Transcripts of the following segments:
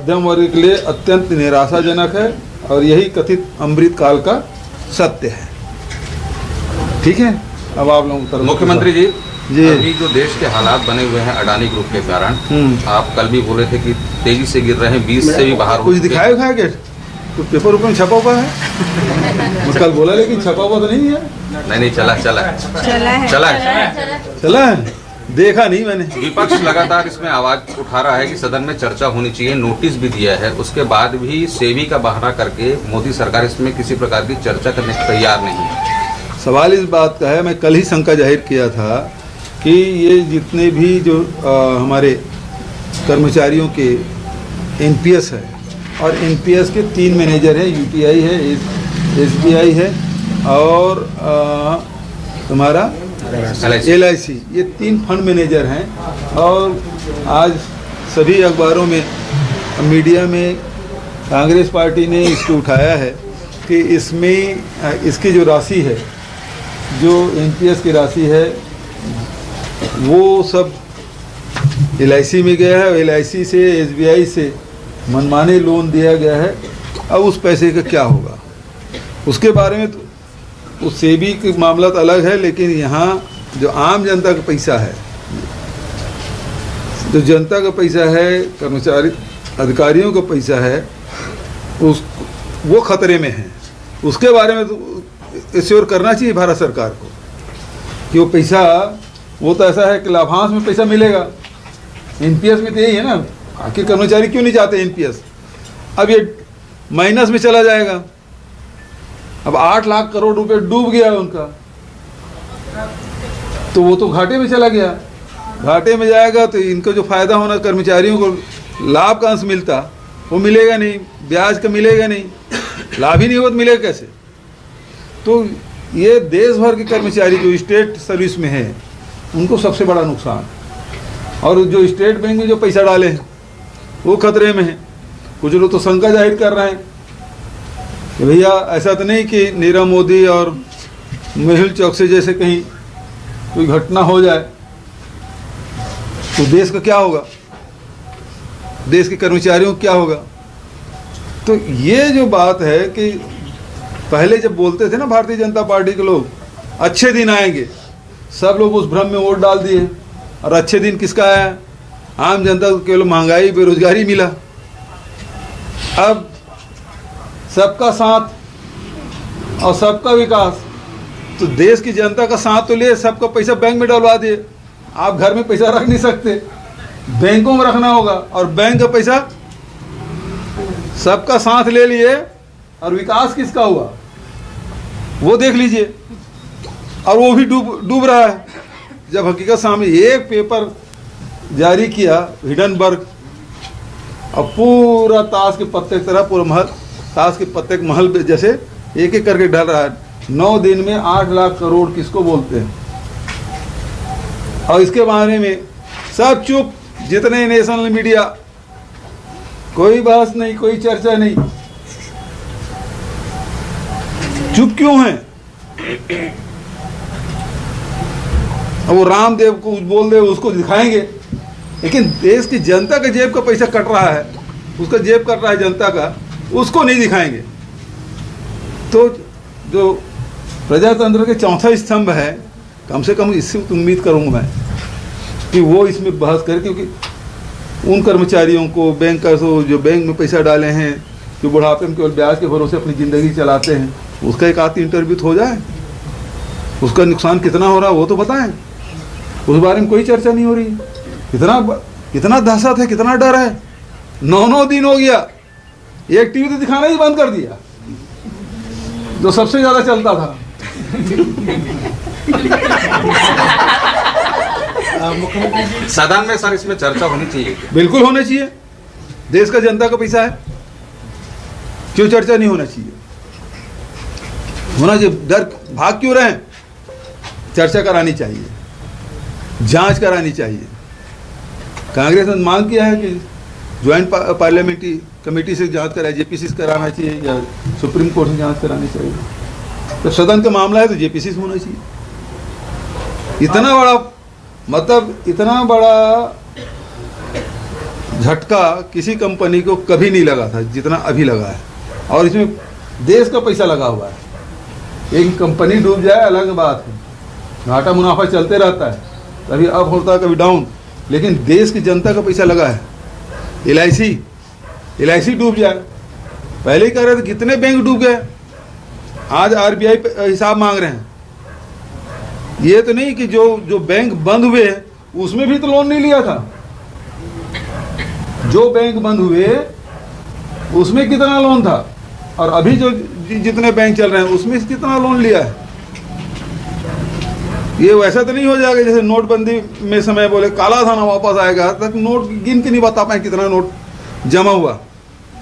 मध्यम वर्ग के लिए अत्यंत निराशाजनक है और यही कथित अमृत काल का सत्य है। ठीक है, अब आप लोग मुख्यमंत्री जी अभी जो देश के हालात बने हुए हैं अडानी ग्रुप के कारण, आप कल भी बोले थे कि तेजी से गिर रहे हैं, 20 से भी बाहर कुछ दिखाया क्या कुछ पेपर ऊपर में छपा हुआ है? कल बोला लेकिन छपा हुआ तो नहीं है। नहीं चला है, देखा नहीं मैंने। विपक्ष लगातार इसमें आवाज उठा रहा है कि सदन में चर्चा होनी चाहिए, नोटिस भी दिया है, उसके बाद भी सेबी का बहाना करके मोदी सरकार इसमें किसी प्रकार की चर्चा करने को तैयार नहीं है। सवाल इस बात का है, मैं कल ही शंका जाहिर किया था कि ये जितने भी जो हमारे कर्मचारियों के एनपीएस है और एनपीएस के 3 मैनेजर हैं, यूटीआई है, एसबीआई है और तुम्हारा एलआईसी, ये 3 फंड मैनेजर हैं। और आज सभी अखबारों में, मीडिया में कांग्रेस पार्टी ने इसको उठाया है कि इसमें इसकी जो राशि है, जो एनपीएस की राशि है, वो सब एलआईसी में गया है और एलआईसी से एसबीआई से मनमाने लोन दिया गया है। अब उस पैसे का क्या होगा उसके बारे में तो उस सेबी की मामला तो अलग है, लेकिन यहाँ जो आम जनता का पैसा है, जो जनता का पैसा है, कर्मचारी अधिकारियों का पैसा है, वो खतरे में है। उसके बारे में तो एश्योर करना चाहिए भारत सरकार को कि वो पैसा, वो तो ऐसा है कि लाभांश में पैसा मिलेगा, एनपीएस में तो यही है ना। आखिर कर्मचारी क्यों नहीं जाते एनपीएस? अब ये माइनस में चला जाएगा। अब 8 लाख करोड़ रुपए डूब गया उनका, तो वो तो घाटे में चला गया। घाटे में जाएगा तो इनको जो फायदा होना, कर्मचारियों को लाभ का अंश मिलता, वो मिलेगा नहीं, ब्याज का मिलेगा नहीं, लाभ ही नहीं हो तो मिलेगा कैसे? तो ये देश भर के कर्मचारी जो स्टेट सर्विस में हैं, उनको सबसे बड़ा नुकसान। और जो स्टेट बैंक में जो पैसा डाले हैं वो खतरे में है। कुछ लोग तो शंका जाहिर कर रहे हैं कि भैया ऐसा तो नहीं कि नीरव मोदी और मेहुल चौकसी जैसे कहीं कोई घटना हो जाए तो देश का क्या होगा, देश के कर्मचारियों को क्या होगा? तो ये जो बात है कि पहले जब बोलते थे ना भारतीय जनता पार्टी के लोग, अच्छे दिन आएंगे, सब लोग उस भ्रम में वोट डाल दिए। और अच्छे दिन किसका आया? आम जनता को केवल महंगाई, बेरोजगारी मिला। अब सबका साथ और सबका विकास, तो देश की जनता का साथ तो लिए, सबका पैसा बैंक में डलवा दिए। आप घर में पैसा रख नहीं सकते, बैंकों में रखना होगा। और बैंक का पैसा सबका साथ ले लिए, और विकास किसका हुआ वो देख लीजिए। और वो भी डूब रहा है। जब हकीकत सामने एक पेपर जारी किया हिडनबर्ग, और पूरा ताश के पत्ते की तरह, पूरा महल, ताश के पत्ते के महल जैसे एक एक करके ढल रहा है। 9 दिन में 8 लाख करोड़ किसको बोलते हैं? और इसके बारे में सब चुप, जितने नेशनल मीडिया, कोई बहस नहीं, कोई चर्चा नहीं। चुप क्यों है? वो रामदेव को बोल दे, उसको दिखाएंगे, लेकिन देश की जनता का जेब का पैसा कट रहा है, उसका जेब कट रहा है जनता का, उसको नहीं दिखाएंगे। तो जो प्रजातंत्र के चौथा स्तंभ है, कम से कम इससे उम्मीद करूंगा मैं कि वो इसमें बहस करे, क्योंकि उन कर्मचारियों को, बैंकर्स जो बैंक में पैसा डाले हैं, जो बुढ़ापे में केवल ब्याज के भरोसे अपनी ज़िंदगी चलाते हैं, उसका एक आध इंटरव्यू हो जाए, उसका नुकसान कितना हो रहा है वो तो बताएं। उस बारे में कोई चर्चा नहीं हो रही। कितना दहशत है, कितना डर है। 9 दिन हो गया, एक टीवी तो दिखाना ही बंद कर दिया जो सबसे ज्यादा चलता था। सदन में सर इसमें चर्चा होनी चाहिए। बिल्कुल होना चाहिए, देश का जनता का पैसा है, क्यों चर्चा नहीं होना चाहिए? होना चाहिए। डर भाग क्यों रहे? चर्चा करानी चाहिए, जांच करानी चाहिए। कांग्रेस ने मांग किया है कि ज्वाइंट पार्लियामेंट्री कमेटी से जांच कराए, जेपीसी से कराना चाहिए या सुप्रीम कोर्ट से जांच करानी चाहिए। तो सदन का मामला है तो जेपीसी से होना चाहिए। इतना बड़ा, मतलब इतना बड़ा झटका किसी कंपनी को कभी नहीं लगा था जितना अभी लगा है, और इसमें देश का पैसा लगा हुआ है। एक कंपनी डूब जाए अलग बात है, घाटा मुनाफा चलते रहता है, कभी अप होता है कभी डाउन, लेकिन देश की जनता का पैसा लगा है। LIC डूब जाए, पहले ही कह रहे थे कितने बैंक डूब गए, आज RBI पे हिसाब मांग रहे हैं। ये तो नहीं कि जो बैंक बंद हुए उसमें भी तो लोन नहीं लिया था, जो बैंक बंद हुए उसमें कितना लोन था, और अभी जो जितने बैंक चल रहे हैं उसमें से कितना लोन लिया है। ये वैसा तो नहीं हो जाएगा जैसे नोटबंदी में समय बोले काला धन वापस आएगा, तक नोट गिन के नहीं बता पाए कितना नोट जमा हुआ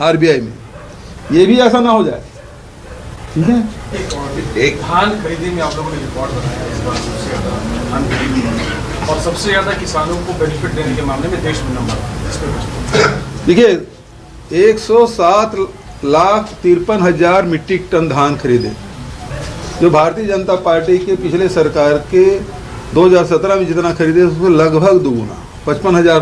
RBI में, ये भी ऐसा ना हो जाए। ठीक है, एक धान खरीदी में आप लोगों ने रिकॉर्ड बनाया इस बार सबसे ज्यादा धान खरीदी में, और सबसे ज्यादा किसानों को बेनिफिट देने के मामले में देश में नंबर। इस पर देखिए 107,53,000 मीट्रिक टन धान खरीदे, जो भारतीय जनता पार्टी के पिछले सरकार के 2017 में जितना खरीदे उसमें लगभग दोगुना 55,000